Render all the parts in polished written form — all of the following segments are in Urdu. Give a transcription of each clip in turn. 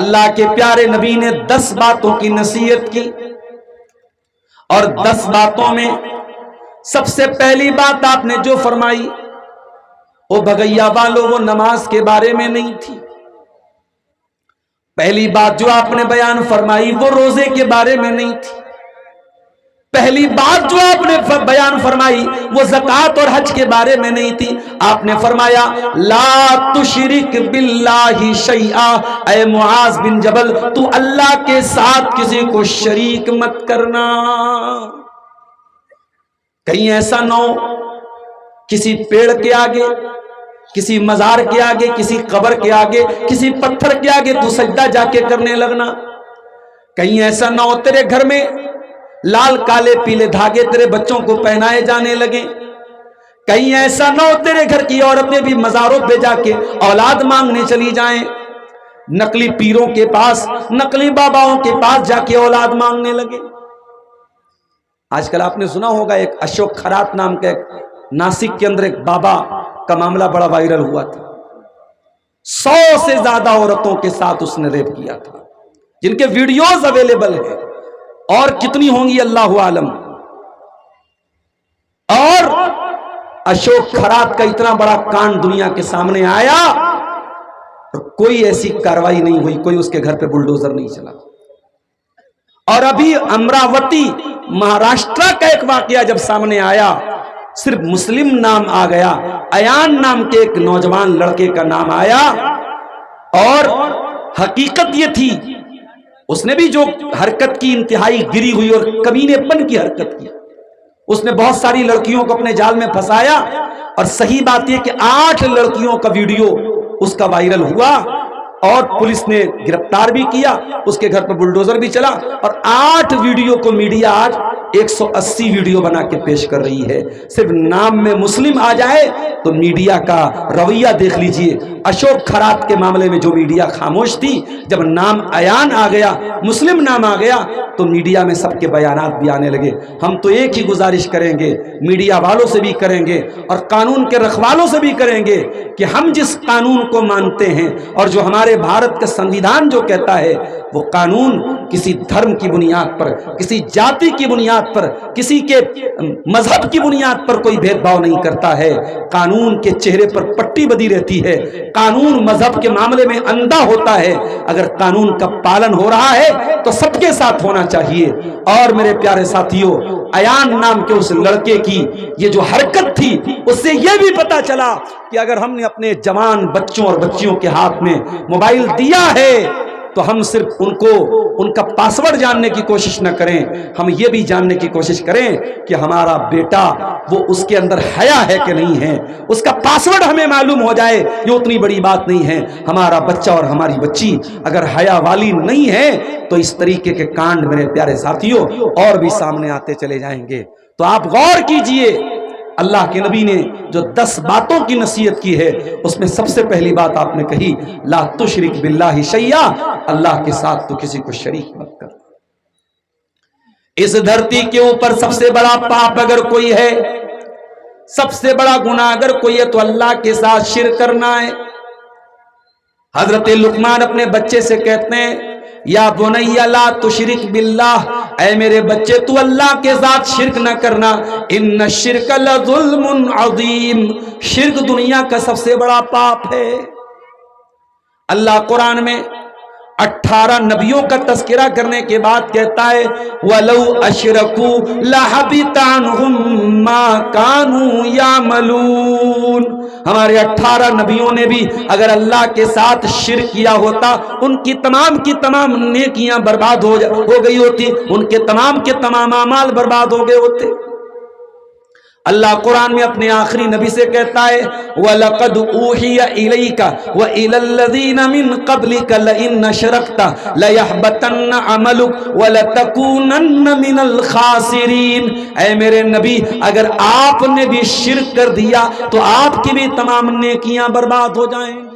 اللہ کے پیارے نبی نے 10 باتوں کی نصیحت کی، اور 10 باتوں میں سب سے پہلی بات آپ نے جو فرمائی وہ بغیا والوں وہ نماز کے بارے میں نہیں تھی۔ پہلی بات جو آپ نے بیان فرمائی وہ روزے کے بارے میں نہیں تھی۔ پہلی بات جو آپ نے بیان فرمائی وہ زکوٰۃ اور حج کے بارے میں نہیں تھی۔ آپ نے فرمایا لا تشرک باللہ شیئا، اے معاذ بن جبل تو اللہ کے ساتھ کسی کو شریک مت کرنا۔ کہیں ایسا نہ ہو کسی پیڑ کے آگے، کسی مزار کے آگے، کسی قبر کے آگے، کسی پتھر کے آگے تو سجدہ جا کے کرنے لگنا۔ کہیں ایسا نہ ہو تیرے گھر میں لال کالے پیلے دھاگے تیرے بچوں کو پہنائے جانے لگے۔ کہیں ایسا نہ ہو تیرے گھر کی عورتیں بھی مزاروں پہ جا کے اولاد مانگنے چلی جائیں، نقلی پیروں کے پاس، نقلی باباؤں کے پاس جا کے اولاد مانگنے لگے۔ آج کل آپ نے سنا ہوگا ایک اشوک خرات نام کا ایک ناسک کے اندر ایک بابا کا معاملہ بڑا وائرل ہوا تھا۔ 100 سے زیادہ عورتوں کے ساتھ اس نے ریپ کیا تھا، جن کے ویڈیوز اویلیبل ہیں، اور کتنی ہوں گی اللہ عالم۔ اور اشوک خرات کا اتنا بڑا کانڈ دنیا کے سامنے آیا اور کوئی ایسی کاروائی نہیں ہوئی، کوئی اس کے گھر پہ بلڈوزر نہیں چلا۔ اور ابھی امراوتی مہاراشٹرا کا ایک واقعہ جب سامنے آیا، صرف مسلم نام آ گیا، ایان نام کے ایک نوجوان لڑکے کا نام آیا، اور حقیقت یہ تھی اس نے بھی جو حرکت کی انتہائی گری ہوئی اور کمینے پن کی حرکت کی، اس نے بہت ساری لڑکیوں کو اپنے جال میں پھنسایا، اور صحیح بات یہ کہ 8 لڑکیوں کا ویڈیو اس کا وائرل ہوا، اور پولیس نے گرفتار بھی کیا، اس کے گھر پر بلڈوزر بھی چلا، اور 8 ویڈیو کو میڈیا آج 180 ویڈیو بنا کے پیش کر رہی ہے۔ صرف نام میں مسلم آ جائے تو میڈیا کا رویہ دیکھ لیجئے۔ اشوک خرات کے معاملے میں جو میڈیا خاموش تھی، جب نام ایان آ گیا، مسلم نام آ گیا، تو میڈیا میں سب کے بیانات بھی آنے لگے۔ ہم تو ایک ہی گزارش کریں گے، میڈیا والوں سے بھی کریں گے اور قانون کے رکھوالوں سے بھی کریں گے، کہ ہم جس قانون کو مانتے ہیں اور جو ہمارے بھارت کا سنویدھان جو کہتا ہے، وہ قانون کسی دھرم کی بنیاد پر، کسی جاتی کی بنیاد پر، کسی کے مذہب کی بنیاد پر کوئی بھید بھاؤ نہیں کرتا ہے۔ قانون کے چہرے پر پٹی بدی رہتی ہے، قانون مذہب کے معاملے میں اندھا ہوتا ہے۔ اگر قانون کا پالن ہو رہا ہے تو سب کے ساتھ ہونا چاہیے۔ اور میرے پیارے ساتھیوں، ایان نام کے اس لڑکے کی یہ جو حرکت تھی، اس سے یہ بھی پتا چلا کہ اگر ہم نے اپنے جوان بچوں اور بچیوں کے ہاتھ میں موبائل دیا ہے تو ہم صرف ان کا پاسورڈ جاننے کی کوشش نہ کریں، ہم یہ بھی جاننے کی کوشش کریں کہ ہمارا بیٹا وہ اس کے اندر حیا ہے کہ نہیں ہے۔ اس کا پاسورڈ ہمیں معلوم ہو جائے، یہ اتنی بڑی بات نہیں ہے۔ ہمارا بچہ اور ہماری بچی اگر حیا والی نہیں ہے تو اس طریقے کے کانڈ میرے پیارے ساتھیوں اور بھی سامنے آتے چلے جائیں گے۔ تو آپ غور کیجئے، اللہ کے نبی نے جو 10 باتوں کی نصیحت کی ہے، اس میں سب سے پہلی بات آپ نے کہی لا تشرک باللہ شیئا، اللہ کے ساتھ تو کسی کو شریک مت کر۔ اس دھرتی کے اوپر سب سے بڑا پاپ اگر کوئی ہے، سب سے بڑا گناہ اگر کوئی ہے تو اللہ کے ساتھ شرک کرنا ہے۔ حضرت لقمان اپنے بچے سے کہتے ہیں یا بنی لا تشرک باللہ، اے میرے بچے تو اللہ کے ساتھ شرک نہ کرنا، ان الشرک لظلم عظیم، شرک دنیا کا سب سے بڑا پاپ ہے۔ اللہ قرآن میں 18 نبیوں کا تذکرہ کرنے کے بعد کہتا ہے وَلَوْ أَشْرَكُوا لَحَبِطَ عَنْهُمْ مَا كَانُوا يَعْمَلُونَ، ہمارے 18 نبیوں نے بھی اگر اللہ کے ساتھ شرک کیا ہوتا، ان کی تمام نیکیاں برباد ہو گئی ہوتی، ان کے تمام اعمال برباد ہو گئے ہوتے۔ اللہ قرآن میں اپنے آخری نبی سے کہتا ہے وَلَقَدْ أُوحِيَ إِلَيْكَ وَإِلَى الَّذِينَ مِن قَبْلِكَ لَئِن أَشْرَكْتَ لَيَحْبَطَنَّ عَمَلُكَ وَلَتَكُونَنَّ مِنَ الْخَاسِرِينَ، اے میرے نبی اگر آپ نے بھی شرک کر دیا تو آپ کی بھی تمام نیکیاں برباد ہو جائیں گی۔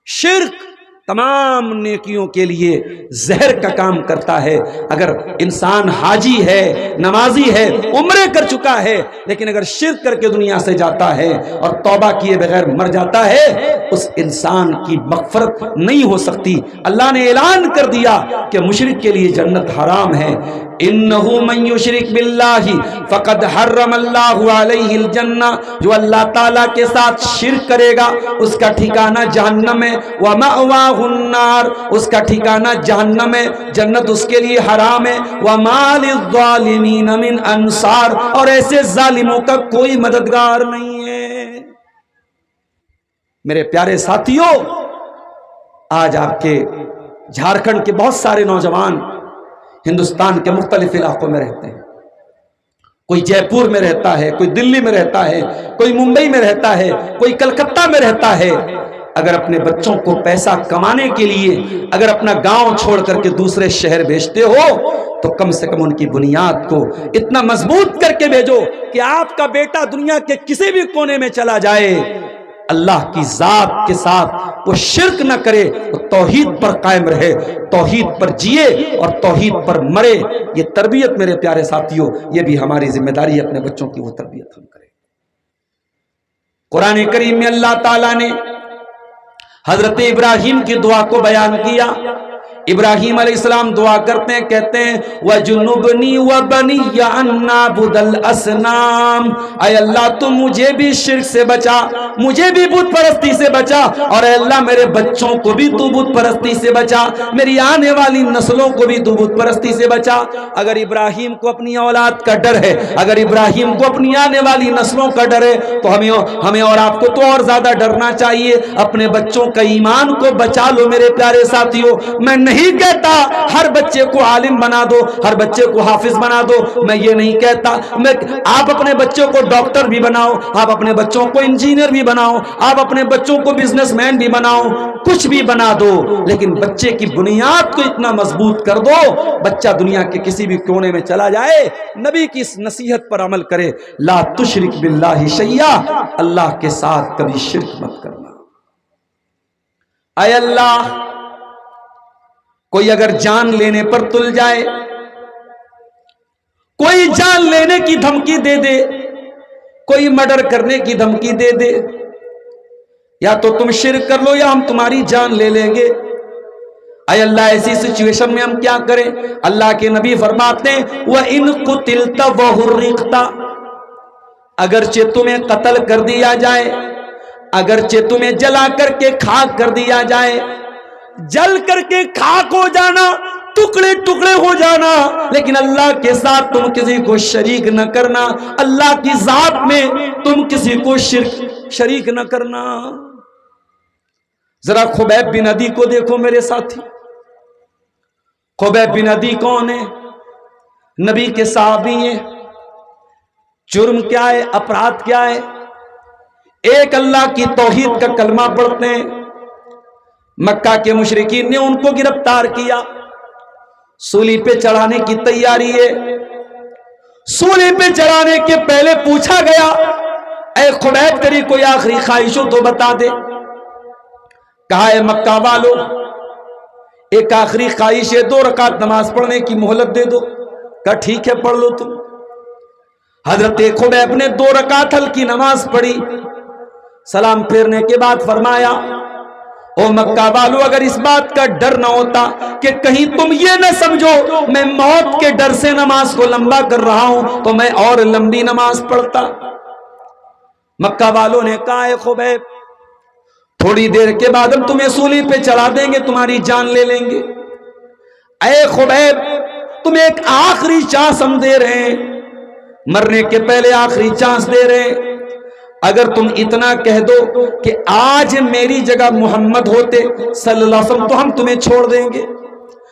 شرک تمام نیکیوں کے لیے زہر کا کام کرتا ہے۔ اگر انسان حاجی ہے، نمازی ہے، عمرے کر چکا ہے، لیکن اگر شرک کر کے دنیا سے جاتا ہے اور توبہ کیے بغیر مر جاتا ہے، اس انسان کی مغفرت نہیں ہو سکتی۔ اللہ نے اعلان کر دیا کہ مشرک کے لیے جنت حرام ہے۔ انہو من یشرک باللہ فقد حرم اللہ علیہ الجنہ، جو اللہ تعالیٰ کے ساتھ شرک کرے گا اس کا ٹھکانہ جہنم ہے، ومأواہ النار، اس کا ٹھکانہ جہنم ہے، جنت اس کے لیے حرام ہے۔ وما للظالمین من انصار، اور ایسے ظالموں کا کوئی مددگار نہیں ہے۔ میرے پیارے ساتھیوں، آج آپ کے جھارکھنڈ کے بہت سارے نوجوان ہندوستان کے مختلف علاقوں میں رہتے ہیں۔ کوئی جے پور میں رہتا ہے، کوئی دلی میں رہتا ہے، کوئی ممبئی میں رہتا ہے، کوئی کلکتہ میں رہتا ہے۔ اگر اپنے بچوں کو پیسہ کمانے کے لیے اگر اپنا گاؤں چھوڑ کر کے دوسرے شہر بھیجتے ہو تو کم سے کم ان کی بنیاد کو اتنا مضبوط کر کے بھیجو کہ آپ کا بیٹا دنیا کے کسی بھی کونے میں چلا جائے، اللہ کی ذات کے ساتھ وہ شرک نہ کرے، وہ توحید پر قائم رہے، توحید پر جیے اور توحید پر مرے۔ یہ تربیت میرے پیارے ساتھیوں، یہ بھی ہماری ذمہ داری ہے، اپنے بچوں کی وہ تربیت ہم کریں۔ قرآن کریم میں اللہ تعالیٰ نے حضرت ابراہیم کی دعا کو بیان کیا۔ ابراہیم علیہ السلام دعا کرتے ہیں، کہتے ہیں وَجُنُبْنِي وَبَنِيَّ أَن نَّعْبُدَ الْأَصْنَامَ، اے اللہ تو مجھے بھی شرک سے بچا، مجھے بھی بت پرستی سے بچا، اور اے اللہ میرے بچوں کو بھی تو بت پرستی سے بچا، میری آنے والی نسلوں کو بھی تو بت پرستی سے بچا۔ اگر ابراہیم کو اپنی اولاد کا ڈر ہے، اگر ابراہیم کو اپنی آنے والی نسلوں کا ڈر ہے، تو ہمیں اور آپ کو تو اور زیادہ ڈرنا چاہیے۔ اپنے بچوں کا ایمان کو بچا لو میرے پیارے ساتھیوں۔ میں نہیں کہتا ہر بچے کو عالم بنا دو، ہر بچے کو حافظ بنا دو، میں یہ نہیں کہتا۔ آپ اپنے بچوں کو ڈاکٹر بھی بناؤ، آپ اپنے بچوں کو انجینئر بھی بناؤ، آپ اپنے بچوں کو بزنس مین بھی بناؤ، کچھ بھی بنا دو، لیکن بچے کی بنیاد کو اتنا مضبوط کر دو، بچہ دنیا کے کسی بھی کونے میں چلا جائے نبی کی اس نصیحت پر عمل کرے، لا تشرک باللہ شیئا، اللہ کے ساتھ کبھی شرک مت کرنا۔ اے اللہ، کوئی اگر جان لینے پر تل جائے، کوئی جان لینے کی دھمکی دے دے، کوئی مرڈر کرنے کی دھمکی دے دے، یا تو تم شرک کر لو یا ہم تمہاری جان لے لیں گے، اے اللہ ایسی سچویشن میں ہم کیا کریں؟ اللہ کے نبی فرماتے ہیں وَإِن قُتِلْتَ وَحُرِّقْتَ، اگرچہ تمہیں قتل کر دیا جائے، اگرچہ تمہیں جلا کر کے خاک کر دیا جائے، جل کر کے خاک ہو جانا، ٹکڑے ٹکڑے ہو جانا، لیکن اللہ کے ساتھ تم کسی کو شریک نہ کرنا، اللہ کی ذات میں تم کسی کو شریک نہ کرنا۔ ذرا خبیب بن عدی کو دیکھو میرے ساتھی۔ خبیب بن عدی کون ہے؟ نبی کے صحابی ہیں۔ جرم کیا ہے؟ اپرادھ کیا ہے؟ ایک اللہ کی توحید کا کلمہ پڑھتے ہیں۔ مکہ کے مشرکین نے ان کو گرفتار کیا، سولی پہ چڑھانے کی تیاری ہے۔ سولی پہ چڑھانے کے پہلے پوچھا گیا اے خبیب تیری کوئی آخری خواہش ہو تو بتا دے۔ کہا اے مکہ والو، ایک آخری خواہش ہے، 2 رکعت نماز پڑھنے کی مہلت دے دو۔ کہا ٹھیک ہے پڑھ لو تم۔ حضرت خبیب نے 2 رکعت ہلکی نماز پڑھی، سلام پھیرنے کے بعد فرمایا او مکہ والو، اگر اس بات کا ڈر نہ ہوتا کہ کہیں تم یہ نہ سمجھو میں موت کے ڈر سے نماز کو لمبا کر رہا ہوں تو میں اور لمبی نماز پڑھتا۔ مکہ والوں نے کہا اے خبیب، تھوڑی دیر کے بعد ہم تمہیں سولی پہ چڑھا دیں گے، تمہاری جان لے لیں گے۔ اے خبیب، تمہیں ایک آخری چانس ہم دے رہے ہیں، مرنے کے پہلے آخری چانس دے رہے ہیں، اگر تم اتنا کہہ دو کہ آج میری جگہ محمد ہوتے صلی اللہ علیہ وسلم تو ہم تمہیں چھوڑ دیں گے،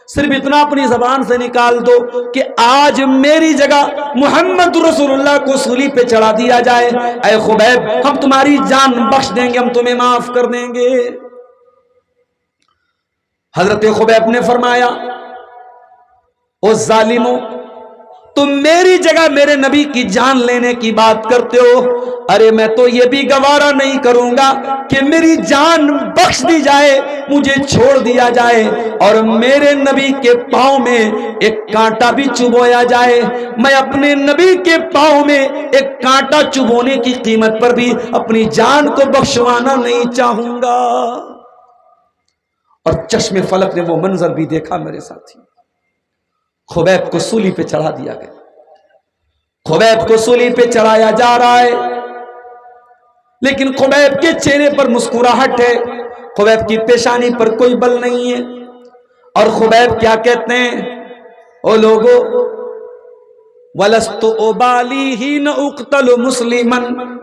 صرف اتنا اپنی زبان سے نکال دو کہ آج میری جگہ محمد رسول اللہ کو سولی پہ چڑھا دیا جائے، اے خبیب ہم تمہاری جان بخش دیں گے، ہم تمہیں معاف کر دیں گے۔ حضرت خبیب نے فرمایا او ظالموں، تم میری جگہ میرے نبی کی جان لینے کی بات کرتے ہو، ارے میں تو یہ بھی گوارا نہیں کروں گا کہ میری جان بخش دی جائے، مجھے چھوڑ دیا جائے اور میرے نبی کے پاؤں میں ایک کانٹا بھی چبویا جائے۔ میں اپنے نبی کے پاؤں میں ایک کانٹا چبونے کی قیمت پر بھی اپنی جان کو بخشوانا نہیں چاہوں گا۔ اور چشم فلک نے وہ منظر بھی دیکھا میرے ساتھی، خبیب کو سولی پہ چڑھا دیا گیا، خبیب کو سولی پہ چڑھایا جا رہا ہے، لیکن خبیب کے چہرے پر مسکراہٹ ہے، خبیب کی پیشانی پر کوئی بل نہیں ہے۔ اور خبیب کیا کہتے ہیں، او لوگو وَلَسْتُ أُبَالِي حِينَ أُقْتَلُ مُسْلِمًا،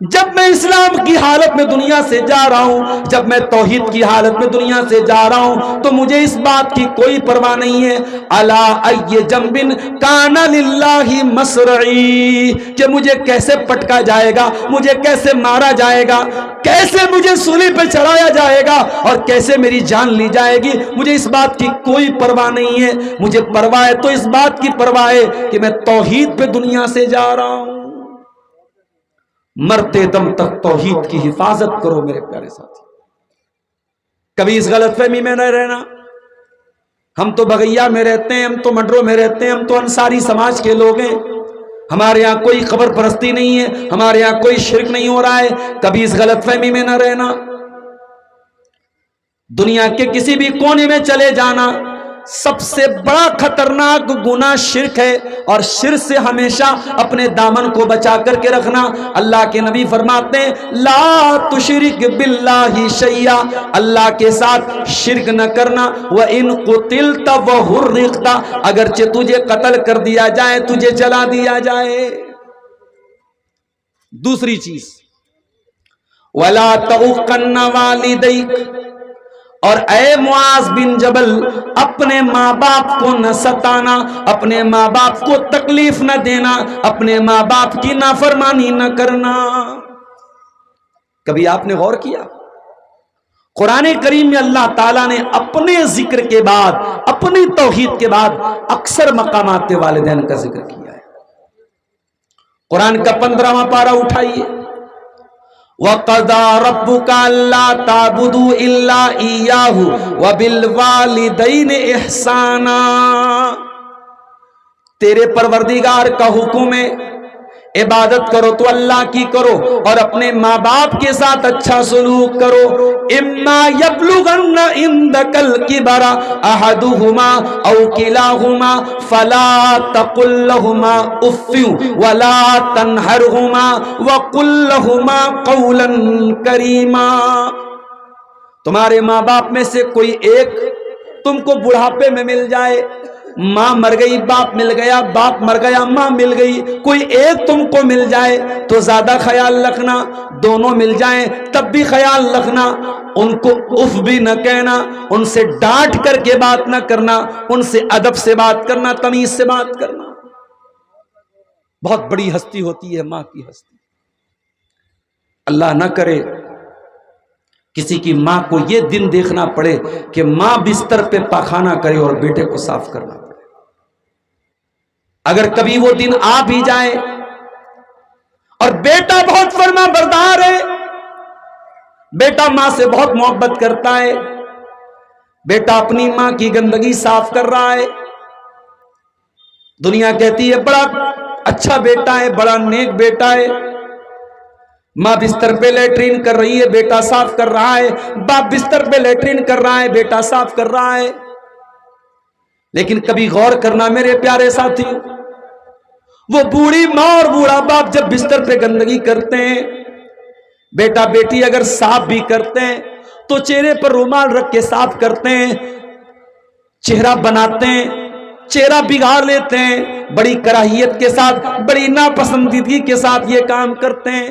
جب میں اسلام کی حالت میں دنیا سے جا رہا ہوں، جب میں توحید کی حالت میں دنیا سے جا رہا ہوں، تو مجھے اس بات کی کوئی پرواہ نہیں ہے عَلَىٰ أَيِّ جَنْبٍ كَانَ لِلَّهِ مَصْرَعِي، کہ مجھے کیسے پٹکا جائے گا، مجھے کیسے مارا جائے گا، کیسے مجھے سولی پہ چڑھایا جائے گا اور کیسے میری جان لی جائے گی، مجھے اس بات کی کوئی پرواہ نہیں ہے۔ مجھے پرواہ ہے تو اس بات کی پرواہ ہے کہ میں توحید پہ دنیا سے جا رہا ہوں۔ مرتے دم تک توحید کی حفاظت کرو میرے پیارے ساتھی، کبھی اس غلط فہمی میں نہ رہنا ہم تو بغیا میں رہتے ہیں، ہم تو مڈرو میں رہتے ہیں، ہم تو انصاری سماج کے لوگ ہیں، ہمارے یہاں کوئی قبر پرستی نہیں ہے، ہمارے یہاں کوئی شرک نہیں ہو رہا ہے، کبھی اس غلط فہمی میں نہ رہنا۔ دنیا کے کسی بھی کونے میں چلے جانا، سب سے بڑا خطرناک گناہ شرک ہے، اور شرک سے ہمیشہ اپنے دامن کو بچا کر کے رکھنا۔ اللہ کے نبی فرماتے ہیں لا تشرک باللہ شیئا، اللہ کے ساتھ شرک نہ کرنا، وَإِن قُتِلْتَ وَحُرِّقْتَ، اگرچہ تجھے قتل کر دیا جائے، تجھے جلا دیا جائے۔ دوسری چیز وَلَا تَعُقَّنَّ وَالِدَيْكَ، اور اے معاذ بن جبل اپنے ماں باپ کو نہ ستانا، اپنے ماں باپ کو تکلیف نہ دینا، اپنے ماں باپ کی نافرمانی نہ کرنا۔ کبھی آپ نے غور کیا قرآن کریم میں اللہ تعالیٰ نے اپنے ذکر کے بعد، اپنی توحید کے بعد اکثر مقامات والدین کا ذکر کیا ہے۔ قرآن کا 15واں پارہ اٹھائیے، وَقَضَىٰ رَبُّكَ أَلَّا تَعْبُدُوا إِلَّا إِيَّاهُ وَبِالْوَالِدَيْنِ إِحْسَانًا، تیرے پروردگار کا حکم ہے عبادت کرو تو اللہ کی کرو اور اپنے ماں باپ کے ساتھ اچھا سلوک کرو۔ اما یبلغن عندک الکبر احدہما او کلاہما فلا تقل لہما اف ولا تنہرہما وقل لہما قولا کریما، تمہارے ماں باپ میں سے کوئی ایک تم کو بڑھاپے میں مل جائے، ماں مر گئی باپ مل گیا، باپ مر گیا ماں مل گئی، کوئی ایک تم کو مل جائے تو زیادہ خیال رکھنا، دونوں مل جائیں تب بھی خیال رکھنا، ان کو اف بھی نہ کہنا، ان سے ڈانٹ کر کے بات نہ کرنا، ان سے ادب سے بات کرنا، تمیز سے بات کرنا۔ بہت بڑی ہستی ہوتی ہے ماں کی ہستی۔ اللہ نہ کرے کسی کی ماں کو یہ دن دیکھنا پڑے کہ ماں بستر پہ پاخانہ کرے اور بیٹے کو صاف کرنا پڑے۔ اگر کبھی وہ دن آ بھی جائے اور بیٹا بہت فرما بردار ہے، بیٹا ماں سے بہت محبت کرتا ہے، بیٹا اپنی ماں کی گندگی صاف کر رہا ہے، دنیا کہتی ہے بڑا اچھا بیٹا ہے، بڑا نیک بیٹا ہے، ماں بستر پہ لیٹرین کر رہی ہے بیٹا صاف کر رہا ہے، باپ بستر پہ لیٹرین کر رہا ہے بیٹا صاف کر رہا ہے۔ لیکن کبھی غور کرنا میرے پیارے ساتھی، وہ بوڑھی ماں اور بوڑھا باپ جب بستر پہ گندگی کرتے ہیں، بیٹا بیٹی اگر صاف بھی کرتے ہیں تو چہرے پر رومال رکھ کے صاف کرتے ہیں، چہرہ بناتے ہیں، چہرہ بگاڑ لیتے ہیں، بڑی کراہیت کے ساتھ، بڑی ناپسندیدگی کے ساتھ یہ کام کرتے ہیں۔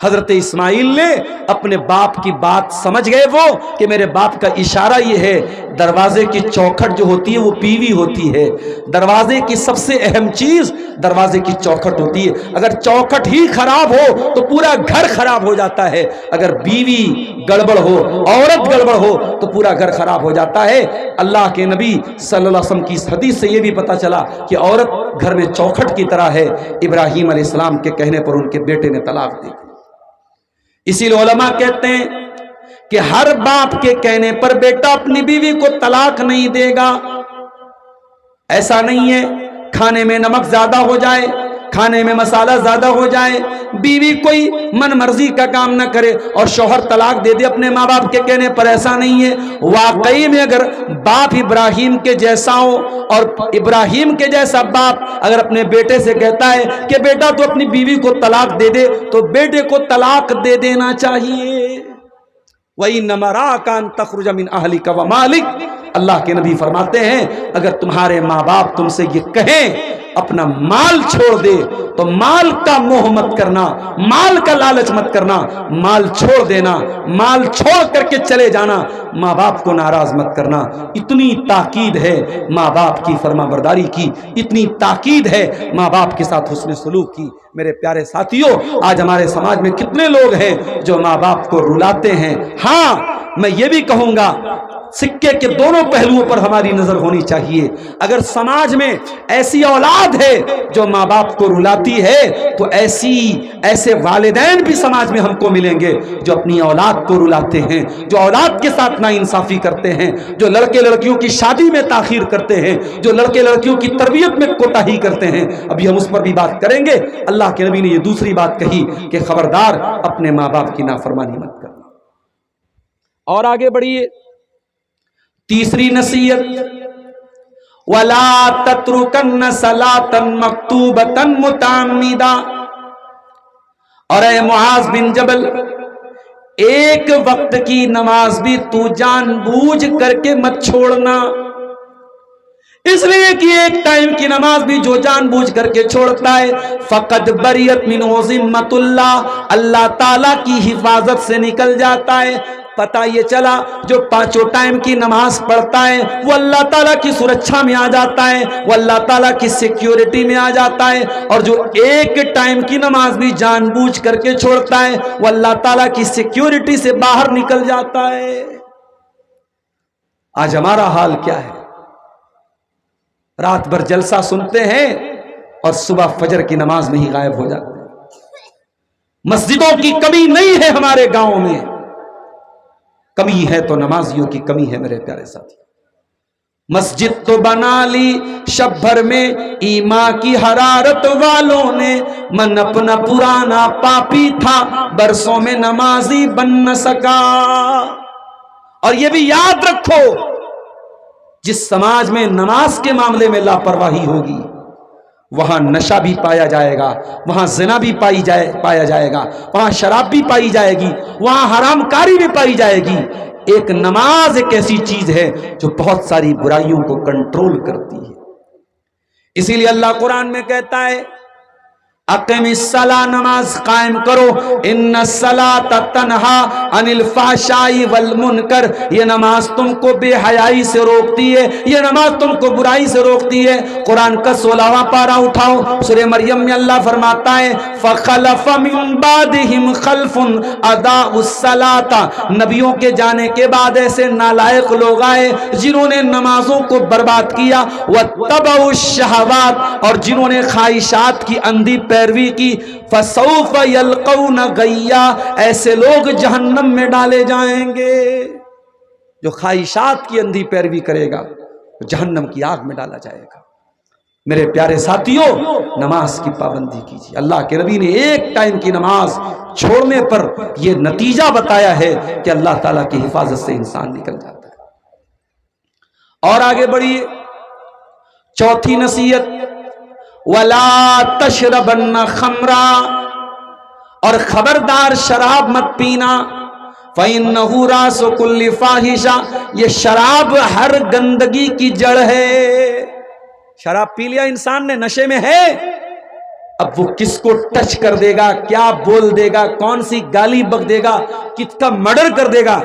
حضرت اسماعیل نے اپنے باپ کی بات سمجھ گئے وہ کہ میرے باپ کا اشارہ یہ ہے، دروازے کی چوکھٹ جو ہوتی ہے وہ پیوی ہوتی ہے، دروازے کی سب سے اہم چیز دروازے کی چوکھٹ ہوتی ہے، اگر چوکھٹ ہی خراب ہو تو پورا گھر خراب ہو جاتا ہے، اگر بیوی گڑبڑ ہو، عورت گڑبڑ ہو تو پورا گھر خراب ہو جاتا ہے۔ اللہ کے نبی صلی اللہ علیہ وسلم کی اس حدیث سے یہ بھی پتہ چلا کہ عورت گھر میں چوکھٹ کی طرح ہے۔ ابراہیم علیہ السلام کے کہنے پر ان کے بیٹے نے طلاق دی۔ اسی لیے علماء کہتے ہیں کہ ہر باپ کے کہنے پر بیٹا اپنی بیوی کو طلاق نہیں دے گا۔ ایسا نہیں ہے کھانے میں نمک زیادہ ہو جائے، کھانے میں مسالہ زیادہ ہو جائے، بیوی کوئی من مرضی کا کام نہ کرے اور شوہر طلاق دے دے اپنے ماں باپ کے کہنے پر، ایسا نہیں ہے۔ واقعی میں اگر باپ ابراہیم کے جیسا ہو اور ابراہیم کے جیسا باپ اگر اپنے بیٹے سے کہتا ہے کہ بیٹا تو اپنی بیوی کو طلاق دے دے تو بیٹے کو طلاق دے دینا چاہیے۔ وَإِنَّمَا رَاكَ أَن تَخْرُجَ مِنْ أَهْلِكَ وَمَالِكَ، اللہ کے نبی فرماتے ہیں اگر تمہارے ماں باپ تم سے یہ کہیں اپنا مال چھوڑ دے تو مال کا موہ مت کرنا، مال کا لالچ مت کرنا، مال چھوڑ دینا، مال چھوڑ کر کے چلے جانا، ماں باپ کو ناراض مت کرنا۔ اتنی تاکید ہے ماں باپ کی فرما برداری کی، اتنی تاکید ہے ماں باپ کے ساتھ حسن سلوک کی۔ میرے پیارے ساتھیوں، آج ہمارے سماج میں کتنے لوگ ہیں جو ماں باپ کو رلاتے ہیں۔ ہاں میں یہ بھی کہوں گا سکے کے دونوں پہلوؤں پر ہماری نظر ہونی چاہیے۔ اگر سماج میں ایسی اولاد ہے جو ماں باپ کو رلاتی ہے تو ایسے والدین بھی سماج میں ہم کو ملیں گے جو اپنی اولاد کو رلاتے ہیں، جو اولاد کے ساتھ ناانصافی کرتے ہیں، جو لڑکے لڑکیوں کی شادی میں تاخیر کرتے ہیں، جو لڑکے لڑکیوں کی تربیت میں کوتاہی کرتے ہیں۔ ابھی ہم اس پر بھی بات کریں گے۔ اللہ کے نبی نے یہ دوسری بات کہی کہ خبردار اپنے ماں باپ کی نافرمانی مت کرنا۔ اور آگے بڑھیے، تیسری نصیحت، وَلَا تَتْرُكَنَّ صَلَاةً مَكْتُوبَةً مُتَعَمِّدًا، اور اے معاذ بن جبل ایک وقت کی نماز بھی تو جان بوجھ کر کے مت چھوڑنا، اس لیے کہ ایک ٹائم کی نماز بھی جو جان بوجھ کر کے چھوڑتا ہے فقد بریت منہ ذمۃ اللہ، اللہ تعالیٰ کی حفاظت سے نکل جاتا ہے۔ پتہ یہ چلا جو پانچوں ٹائم کی نماز پڑھتا ہے وہ اللہ تعالیٰ کی سرکشا میں آ جاتا ہے، وہ اللہ تعالیٰ کی سیکیورٹی میں آ جاتا ہے، اور جو ایک ٹائم کی نماز بھی جان بوجھ کر کے چھوڑتا ہے وہ اللہ تعالیٰ کی سیکیورٹی سے باہر نکل جاتا ہے۔ آج ہمارا حال کیا ہے؟ رات بھر جلسہ سنتے ہیں اور صبح فجر کی نماز میں ہی غائب ہو جاتے ہیں۔ مسجدوں کی کمی نہیں ہے ہمارے گاؤں میں، کمی ہے تو نمازیوں کی کمی ہے میرے پیارے ساتھی۔ مسجد تو بنا لی شب بھر میں ایمان کی حرارت والوں نے، من اپنا پرانا پاپی تھا برسوں میں نمازی بن نہ سکا۔ اور یہ بھی یاد رکھو جس سماج میں نماز کے معاملے میں لاپرواہی ہوگی وہاں نشہ بھی پایا جائے گا، وہاں زنا بھی پایا جائے گا، وہاں شراب بھی پائی جائے گی، وہاں حرام کاری بھی پائی جائے گی۔ ایک نماز ایک ایسی چیز ہے جو بہت ساری برائیوں کو کنٹرول کرتی ہے۔ اسی لیے اللہ قرآن میں کہتا ہے اقیم الصلاۃ، نماز قائم کرو، ان الصلاۃ تنہا عن الفحشاء والمنکر، یہ نماز تم کو بے حیائی سے روکتی ہے، یہ نماز تم کو برائی سے روکتی ہے۔ قرآن کا 16واں پارہ اٹھاؤ، سورہ مریم میں اللہ فرماتا ہے فخلف من بعدہم خلف اضاعوا الصلاۃ، نبیوں کے جانے کے بعد ایسے نالائق لوگ آئے جنہوں نے نمازوں کو برباد کیا، واتبعوا الشہوات، اور جنہوں نے خواہشات کی اندھی پیروی کی، فسوف یلقون غیا، ایسے لوگ جہنم میں ڈالے جائیں گے۔ جو خواہشات کی اندھی پیروی کرے گا وہ جہنم کی آگ میں ڈالا جائے گا۔ میرے پیارے ساتھیوں، نماز کی پابندی کیجیے۔ اللہ کے نبی نے ایک ٹائم کی نماز چھوڑنے پر یہ نتیجہ بتایا ہے کہ اللہ تعالیٰ کی حفاظت سے انسان نکل جاتا ہے۔ اور آگے بڑھیے، چوتھی نصیحت، وَلَا تَشْرَبَنَّ خَمْرًا، اور خبردار شراب مت پینا، فَإِنَّهُ رَأْسُ كُلِّ فَاحِشَةٍ، یہ شراب ہر گندگی کی جڑ ہے۔ شراب پی لیا انسان نے، نشے میں ہے، اب وہ کس کو ٹچ کر دے گا, کیا بول دے گا, کون سی گالی بک دے گا, کس کا مرڈر کر دے گا.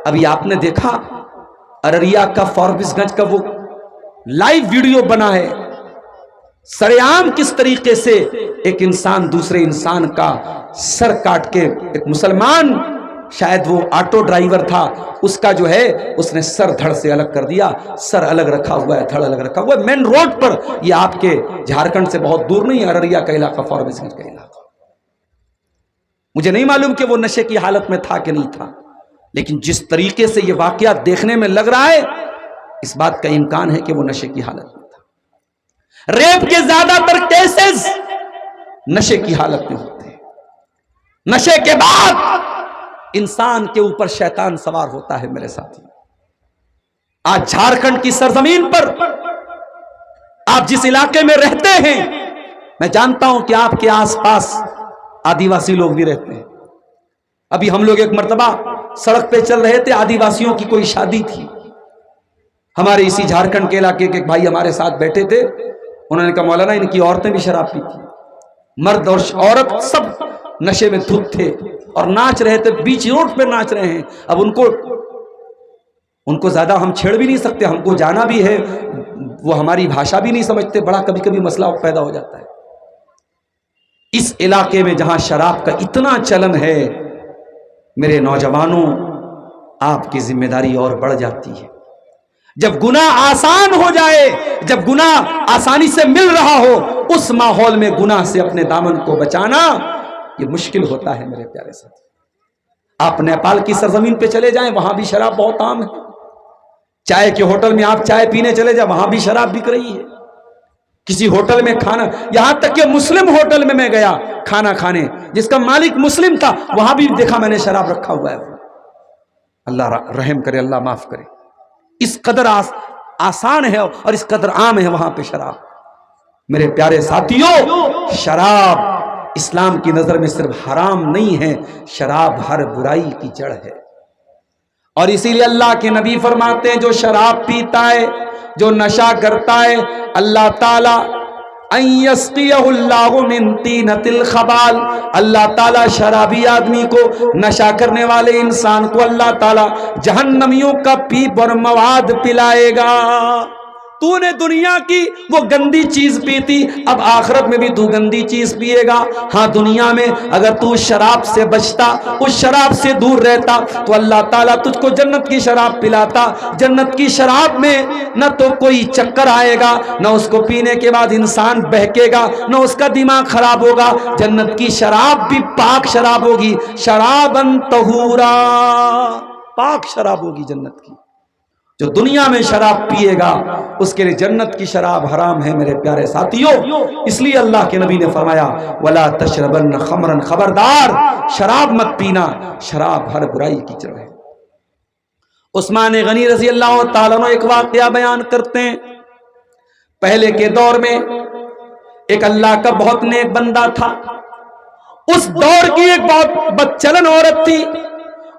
ابھی آپ نے دیکھا ارریا کا فاربس گنج کا وہ لائیو ویڈیو بنا ہے, سرعام کس طریقے سے ایک انسان دوسرے انسان کا سر کاٹ کے, ایک مسلمان شاید وہ آٹو ڈرائیور تھا, اس کا جو ہے اس نے سر دھڑ سے الگ کر دیا, سر الگ رکھا ہوا ہے, دھڑ الگ رکھا ہوا ہے, مین روڈ پر. یہ آپ کے جھارکھنڈ سے بہت دور نہیں, ارریا کا علاقہ, فاربس گنج کا علاقہ. مجھے نہیں معلوم کہ وہ نشے کی حالت میں تھا کہ نہیں تھا, لیکن جس طریقے سے یہ واقعات دیکھنے میں لگ رہا ہے اس بات کا امکان ہے کہ وہ نشے کی حالت میں تھا. ریپ کے زیادہ تر کیسز نشے کی حالت میں ہوتے ہیں. نشے کے بعد انسان کے اوپر شیطان سوار ہوتا ہے میرے ساتھی. آج جھارکھنڈ کی سرزمین پر آپ جس علاقے میں رہتے ہیں, میں جانتا ہوں کہ آپ کے آس پاس آدی واسی لوگ بھی رہتے ہیں. ابھی ہم لوگ ایک مرتبہ سڑک پہ چل رہے تھے, آدی واسیوں کی کوئی شادی تھی. ہمارے اسی جھارکھنڈ کے علاقے کے ایک بھائی ہمارے ساتھ بیٹھے تھے, انہوں نے کہا مولانا ان کی عورتیں بھی شراب پیتی, مرد اور عورت سب نشے میں دھت تھے اور ناچ رہے تھے, بیچ روڈ پہ ناچ رہے ہیں. اب ان کو زیادہ ہم چھیڑ بھی نہیں سکتے, ہم کو جانا بھی ہے, وہ ہماری بھاشا بھی نہیں سمجھتے, بڑا کبھی کبھی مسئلہ پیدا ہو جاتا ہے. اس علاقے میں جہاں شراب کا اتنا چلن ہے, میرے نوجوانوں آپ کی ذمہ داری اور بڑھ جاتی ہے. جب گناہ آسان ہو جائے, جب گناہ آسانی سے مل رہا ہو, اس ماحول میں گناہ سے اپنے دامن کو بچانا یہ مشکل ہوتا ہے میرے پیارے ساتھی. آپ نیپال کی سرزمین پہ چلے جائیں, وہاں بھی شراب بہت عام ہے. چائے کے ہوٹل میں آپ چائے پینے چلے جائیں, وہاں بھی شراب بک رہی ہے. کسی ہوٹل میں کھانا, یہاں تک کہ مسلم ہوٹل میں گیا کھانا کھانے, جس کا مالک مسلم تھا, وہاں بھی دیکھا میں نے شراب رکھا ہوا ہے. اللہ رحم کرے, اللہ معاف کرے. اس قدر آسان ہے اور اس قدر عام ہے وہاں پہ شراب. میرے پیارے ساتھیوں, شراب اسلام کی نظر میں صرف حرام نہیں ہے, شراب ہر برائی کی جڑ ہے. اور اسی لیے اللہ کے نبی فرماتے ہیں جو شراب پیتا ہے, جو نشہ کرتا ہے, اللہ تعالی ان یسقیہ اللہ من طینۃ الخبال, اللہ تعالی شرابی آدمی کو, نشہ کرنے والے انسان کو اللہ تعالی جہنمیوں کا پیپ اور مواد پلائے گا. تو نے دنیا کی وہ گندی چیز پی تھی, اب آخرت میں بھی تو گندی چیز پیے گا. ہاں دنیا میں اگر تو شراب سے بچتا, اس شراب سے دور رہتا, تو اللہ تعالیٰ تجھ کو جنت کی شراب پلاتا. جنت کی شراب میں نہ تو کوئی چکر آئے گا, نہ اس کو پینے کے بعد انسان بہکے گا, نہ اس کا دماغ خراب ہوگا. جنت کی شراب بھی پاک شراب ہوگی, شرابن طہورا, پاک شراب ہوگی جنت کی. جو دنیا میں شراب پیے گا اس کے لیے جنت کی شراب حرام ہے میرے پیارے ساتھیوں. اس لیے اللہ کے نبی نے فرمایا ولا تشربن خمرا, خبردار شراب مت پینا, شراب ہر برائی کی جڑ ہے. عثمان غنی رضی اللہ تعالیٰ عنہ ایک واقعہ بیان کرتے ہیں. پہلے کے دور میں ایک اللہ کا بہت نیک بندہ تھا. اس دور کی ایک بہت بدچلن عورت تھی.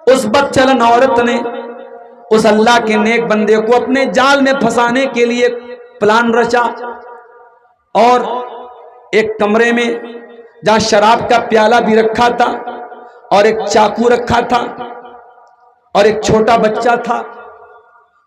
اس بدچلن عورت نے اس اللہ کے نیک بندے کو اپنے جال میں پھنسانے کے لیے پلان رچا, اور ایک کمرے میں جہاں شراب کا پیالہ بھی رکھا تھا اور ایک چاقو رکھا تھا اور ایک چھوٹا بچہ تھا,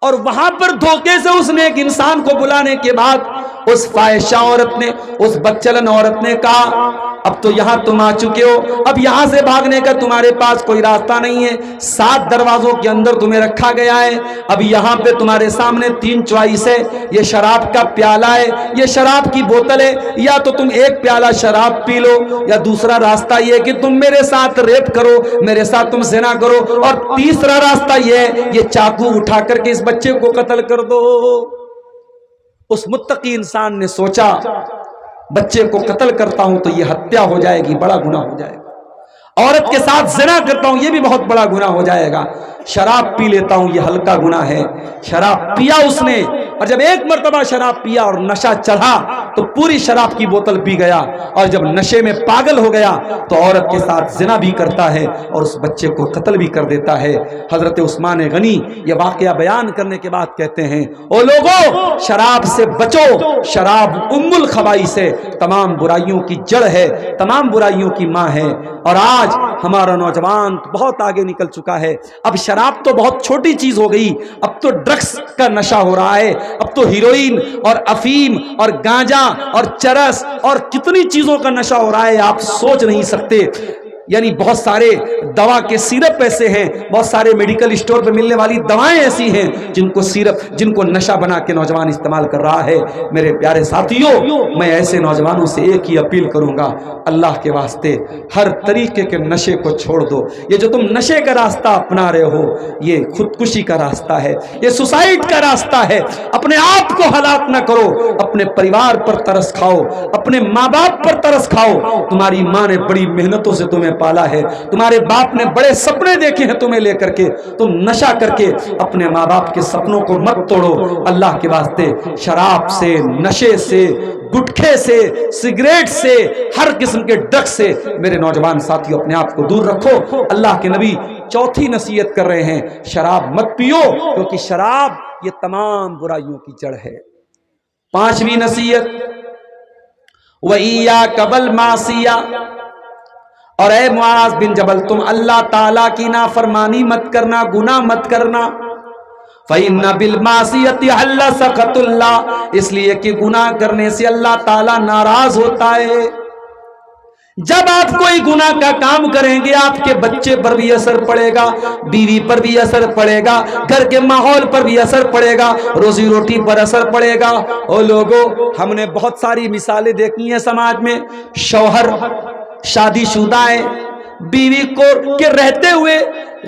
اور وہاں پر دھوکے سے اس نے ایک انسان کو بلانے کے بعد اس فاحشہ عورت نے, اس بدچلن عورت نے کہا اب تو یہاں تم آ چکے ہو, اب یہاں سے بھاگنے کا تمہارے پاس کوئی راستہ نہیں ہے. 7 دروازوں کے اندر تمہیں رکھا گیا ہے. اب یہاں پہ تمہارے سامنے 3 چوائس ہے, یہ شراب کا پیالہ ہے, یہ شراب کی بوتل ہے, یا تو تم ایک پیالہ شراب پی لو, یا دوسرا راستہ یہ کہ تم میرے ساتھ ریپ کرو, میرے ساتھ تم زنا کرو, اور تیسرا راستہ یہ ہے یہ چاقو اٹھا کر کے اس بچے کو قتل کر دو. اس متقی انسان نے سوچا بچے کو قتل کرتا ہوں تو یہ ہتیا ہو جائے گی, بڑا گناہ ہو جائے گا. عورت کے ساتھ زنا کرتا ہوں یہ بھی بہت بڑا گناہ ہو جائے گا. شراب پی لیتا ہوں یہ ہلکا گناہ ہے. شراب پیا اس نے، اور جب ایک مرتبہ شراب پیا اور نشہ چڑھا تو پوری شراب کی بوتل پی گیا، اور جب نشے میں پاگل ہو گیا تو عورت کے ساتھ زنا بھی کرتا ہے اور اس بچے کو قتل بھی کر دیتا ہے. حضرت عثمان غنی یہ واقعہ بیان کرنے کے بعد کہتے ہیں او لوگوں شراب سے بچو، شراب ام الخبائث ہے، تمام برائیوں کی جڑ ہے، تمام برائیوں کی ماں ہے. اور آج ہمارا نوجوان بہت آگے نکل چکا ہے. اب شراب تو بہت چھوٹی چیز ہو گئی، اب تو ڈرگس کا نشہ ہو رہا ہے، اب تو ہیروئن اور افیم اور گانجا اور چرس اور کتنی چیزوں کا نشہ ہو رہا ہے آپ سوچ نہیں سکتے. یعنی بہت سارے دوا کے سیرپ ایسے ہیں، بہت سارے میڈیکل اسٹور پہ ملنے والی دوائیں ایسی ہیں جن کو سیرپ، جن کو نشہ بنا کے نوجوان استعمال کر رہا ہے. میرے پیارے ساتھیوں، میں ایسے نوجوانوں سے ایک ہی اپیل کروں گا، اللہ کے واسطے ہر طریقے کے نشے کو چھوڑ دو. یہ جو تم نشے کا راستہ اپنا رہے ہو یہ خودکشی کا راستہ ہے، یہ سوسائڈ کا راستہ ہے. اپنے آپ کو ہلاک نہ کرو، اپنے پریوار پر ترس کھاؤ، اپنے ماں باپ پر ترس کھاؤ. تمہاری ماں نے بڑی محنتوں سے تمہیں پالا ہے، تمہارے باپ نے بڑے سپنے دیکھے ہیں تمہیں لے کر کے. تم نشہ کر کے اپنے ماں باپ کے سپنوں کو مت توڑو. اللہ کے واسطے شراب سے، نشے سے، گٹکھے سے، سگریٹ سے، ہر قسم کے ڈرگ سے میرے نوجوان ساتھیوں اپنے آپ کو دور رکھو. اللہ کے نبی چوتھی نصیحت کر رہے ہیں شراب مت پیو، کیونکہ شراب یہ تمام برائیوں کی جڑ ہے. پانچویں نصیحت وَإِيَّاكَ وَالْمَعْصِيَةَ، اور اے معاذ بن جبل تم اللہ تعالیٰ کی نافرمانی مت کرنا، گناہ مت کرنا. فَإِنَّ بِالْمَعْصِيَةِ حَلَّ سَخَطُ اللَّهِ، اس لیے کہ گناہ کرنے سے اللہ تعالیٰ ناراض ہوتا ہے. جب آپ کوئی گناہ کا کام کریں گے آپ کے بچے پر بھی اثر پڑے گا، بیوی پر بھی اثر پڑے گا، گھر کے ماحول پر بھی اثر پڑے گا، روزی روٹی پر اثر پڑے گا. او لوگوں ہم نے بہت ساری مثالیں دیکھی ہیں سماج میں. شوہر شادی شدہ ہے، بیوی کو کے رہتے ہوئے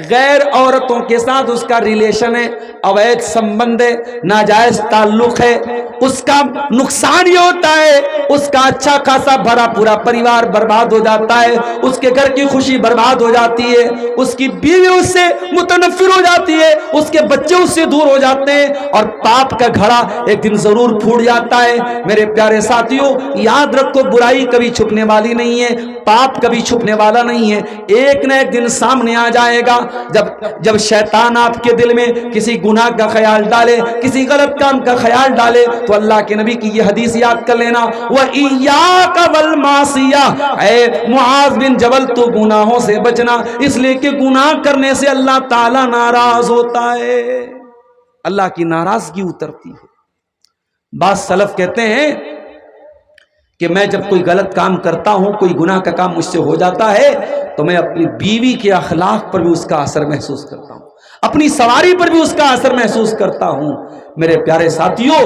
غیر عورتوں کے ساتھ اس کا ریلیشن ہے، اویدھ سمبند ہے، ناجائز تعلق ہے. اس کا نقصان یہ ہوتا ہے اس کا اچھا خاصا بھرا پورا پریوار برباد ہو جاتا ہے، اس کے گھر کی خوشی برباد ہو جاتی ہے، اس کی بیوی اس سے متنفر ہو جاتی ہے، اس کے بچے اس سے دور ہو جاتے ہیں، اور پاپ کا گھڑا ایک دن ضرور پھوٹ جاتا ہے. میرے پیارے ساتھیوں یاد رکھو برائی کبھی چھپنے والی نہیں ہے، پاپ کبھی چھپنے والا نہیں ہے، ایک نہ ایک دن سامنے آ جائے گا. جب شیطان آپ کے دل میں کسی گناہ کا خیال ڈالے، کسی غلط کام کا خیال ڈالے تو اللہ کے نبی کی یہ حدیث یاد کر لینا وَإِيَّاكَ وَالْمَعْصِيَةَ، اے معاذ بن جبل تو گناہوں سے بچنا، اس لیے کہ گناہ کرنے سے اللہ تعالی ناراض ہوتا ہے، اللہ کی ناراضگی اترتی ہے. بعض سلف کہتے ہیں کہ میں جب کوئی غلط کام کرتا ہوں، کوئی گناہ کا کام مجھ سے ہو جاتا ہے تو میں اپنی بیوی کے اخلاق پر بھی اس کا اثر محسوس کرتا ہوں، اپنی سواری پر بھی اس کا اثر محسوس کرتا ہوں. میرے پیارے ساتھیوں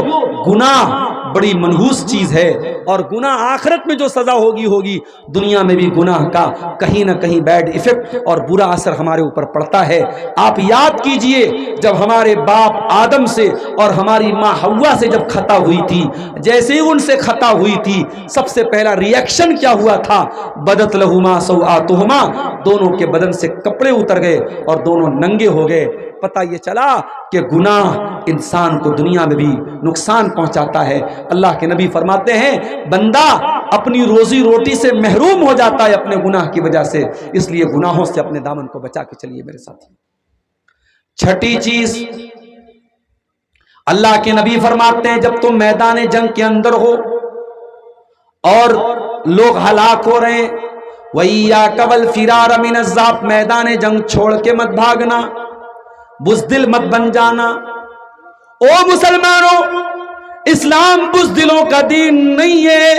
گناہ بڑی منحوس چیز ہے، اور گناہ آخرت میں جو سزا ہوگی دنیا میں بھی گناہ کا کہیں نہ کہیں بیڈ ایفیکٹ اور برا اثر ہمارے اوپر پڑتا ہے. آپ یاد کیجئے جب ہمارے باپ آدم سے اور ہماری ماں حوا سے جب خطا ہوئی تھی، جیسے ہی ان سے خطا ہوئی تھی سب سے پہلا ریئیکشن کیا ہوا تھا؟ بدت لہما سوآتہما، دونوں کے بدن سے کپڑے اتر گئے اور دونوں ننگے ہو گئے. پتہ یہ چلا کہ گناہ انسان کو دنیا میں بھی نقصان پہنچاتا ہے. اللہ کے نبی فرماتے ہیں بندہ اپنی روزی روٹی سے محروم ہو جاتا ہے اپنے گناہ کی وجہ سے، اس لیے گناہوں سے اپنے دامن کو بچا کے چلیے میرے ساتھی. چھٹی چیز اللہ کے نبی فرماتے ہیں جب تم میدان جنگ کے اندر ہو اور لوگ ہلاک ہو رہے ہیں وَإِيَّاكَ وَالْفِرَارَ مِنَ الزَّحْفِ، میدان جنگ چھوڑ کے مت بھاگنا، بزدل مت بن جانا. او مسلمانوں اسلام بزدلوں کا دین نہیں ہے،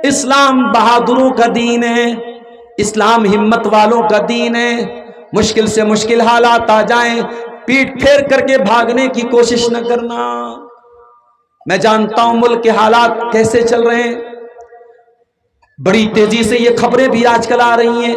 اسلام بہادروں کا دین ہے، اسلام ہمت والوں کا دین ہے. مشکل سے مشکل حالات آ جائیں پیٹ پھیر کر کے بھاگنے کی کوشش نہ کرنا. میں جانتا ہوں ملک کے حالات کیسے چل رہے ہیں، بڑی تیزی سے یہ خبریں بھی آج کل آ رہی ہیں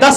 10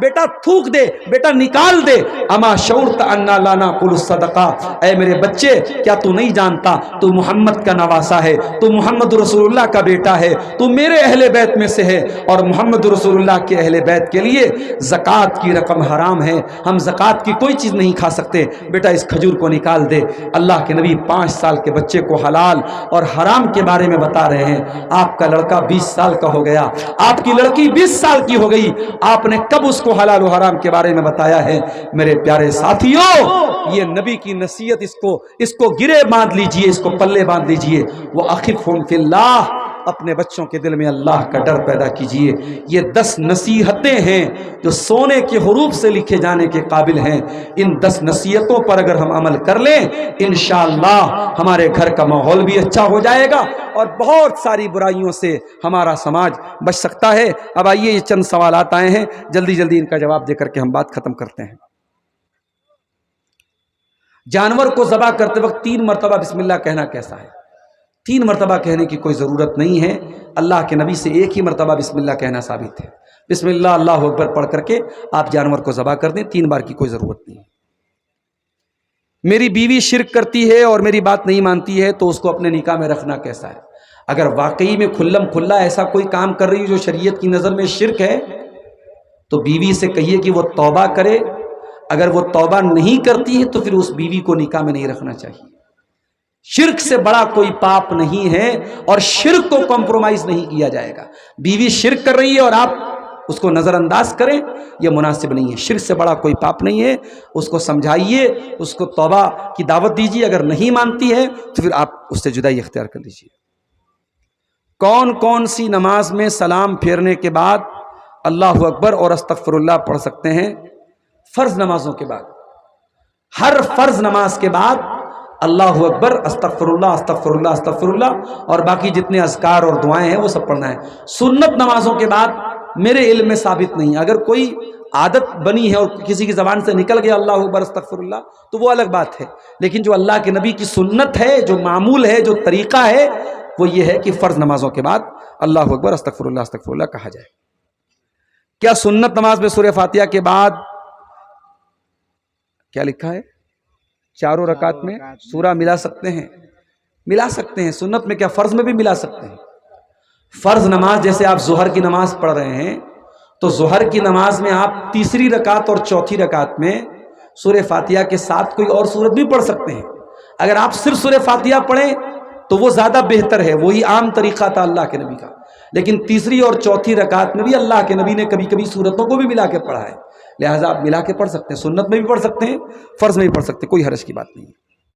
بیٹا تھوک دے، بیٹا نکال دے۔ اما شعرت انا لا ناکل الصدقہ، اے میرے بچے کیا تو نہیں جانتا تو محمد کا نواسا ہے، تو محمد رسول اللہ کا بیٹا ہے، تو میرے اہل بیت میں سے ہے، اور محمد رسول اللہ کے اہل بیت کے لیے زکوٰۃ کی رقم حرام ہے، ہم زکوٰۃ کی کوئی چیز نہیں کھا سکتے، بیٹا اس کھجور کو نکال دے۔ اللہ کے نبی 5 سال کے بچے کو حلال اور حرام کے بارے میں بتا رہے ہیں۔ آپ کا لڑکا 20 سال کا ہو گیا، آپ کی لڑکی 20 سال کی ہو گئی، آپ نے کب اس کو حلال و حرام کے بارے میں بتایا ہے؟ میرے پیارے ساتھیوں، یہ نبی کی نصیحت، اس کو گرے باندھ لیجئے، اس کو پلے باندھ لیجئے۔ وہ اخفہم فی اللہ، اپنے بچوں کے دل میں اللہ کا ڈر پیدا کیجئے۔ یہ 10 نصیحتیں ہیں جو سونے کے حروف سے لکھے جانے کے قابل ہیں۔ ان 10 نصیحتوں پر اگر ہم عمل کر لیں، انشاءاللہ ہمارے گھر کا ماحول بھی اچھا ہو جائے گا اور بہت ساری برائیوں سے ہمارا سماج بچ سکتا ہے۔ اب آئیے، یہ چند سوالات آئے ہیں، جلدی جلدی ان کا جواب دے کر کے ہم بات ختم کرتے ہیں۔ جانور کو ذبح کرتے وقت 3 مرتبہ بسم اللہ کہنا کیسا ہے؟ 3 مرتبہ کہنے کی کوئی ضرورت نہیں ہے، اللہ کے نبی سے ایک ہی مرتبہ بسم اللہ کہنا ثابت ہے۔ بسم اللہ اللہ اکبر پڑھ کر کے آپ جانور کو ذبح کر دیں، 3 بار کی کوئی ضرورت نہیں ہے۔ میری بیوی شرک کرتی ہے اور میری بات نہیں مانتی ہے تو اس کو اپنے نکاح میں رکھنا کیسا ہے؟ اگر واقعی میں کھلم کھلا ایسا کوئی کام کر رہی ہے جو شریعت کی نظر میں شرک ہے تو بیوی سے کہیے کہ وہ توبہ کرے۔ اگر وہ توبہ نہیں کرتی ہے تو پھر اس بیوی کو نکاح میں نہیں رکھنا چاہیے۔ شرک سے بڑا کوئی پاپ نہیں ہے اور شرک کو کمپرومائز نہیں کیا جائے گا۔ بیوی شرک کر رہی ہے اور آپ اس کو نظر انداز کریں، یہ مناسب نہیں ہے۔ شرک سے بڑا کوئی پاپ نہیں ہے، اس کو سمجھائیے، اس کو توبہ کی دعوت دیجیے۔ اگر نہیں مانتی ہے تو پھر آپ اس سے جدائی اختیار کر لیجیے۔ کون کون سی نماز میں سلام پھیرنے کے بعد اللہ اکبر اور استغفر اللہ پڑھ سکتے ہیں؟ فرض نمازوں کے بعد، ہر فرض نماز کے بعد اللہ اکبر، استغفر اللہ استغفر اللہ استغفر اللہ، اور باقی جتنے اذکار اور دعائیں ہیں وہ سب پڑھنا ہے۔ سنت نمازوں کے بعد میرے علم میں ثابت نہیں ہے۔ اگر کوئی عادت بنی ہے اور کسی کی زبان سے نکل گیا اللہ اکبر استغفر اللہ تو وہ الگ بات ہے، لیکن جو اللہ کے نبی کی سنت ہے، جو معمول ہے، جو طریقہ ہے، وہ یہ ہے کہ فرض نمازوں کے بعد اللہ اکبر استغفر اللہ کہا جائے۔ کیا سنت نماز میں سورہ فاتحہ کے بعد کیا لکھا ہے؟ چاروں رکعت میں سورہ ملا سکتے ہیں؟ ملا سکتے ہیں۔ سنت میں کیا فرض میں بھی ملا سکتے ہیں؟ فرض نماز جیسے آپ ظہر کی نماز پڑھ رہے ہیں تو ظہر کی نماز میں آپ تیسری رکعت اور چوتھی رکعت میں سورہ فاتحہ کے ساتھ کوئی اور سورت بھی پڑھ سکتے ہیں۔ اگر آپ صرف سورہ فاتحہ پڑھیں تو وہ زیادہ بہتر ہے، وہی عام طریقہ تھا اللہ کے نبی کا، لیکن تیسری اور چوتھی رکعت میں بھی اللہ کے نبی نے کبھی کبھی سورتوں کو بھی ملا کے پڑھا ہے، لہٰذا آپ ملا کے پڑھ سکتے ہیں۔ سنت میں بھی پڑھ سکتے ہیں، فرض میں بھی پڑھ سکتے ہیں، کوئی حرج کی بات نہیں ہے۔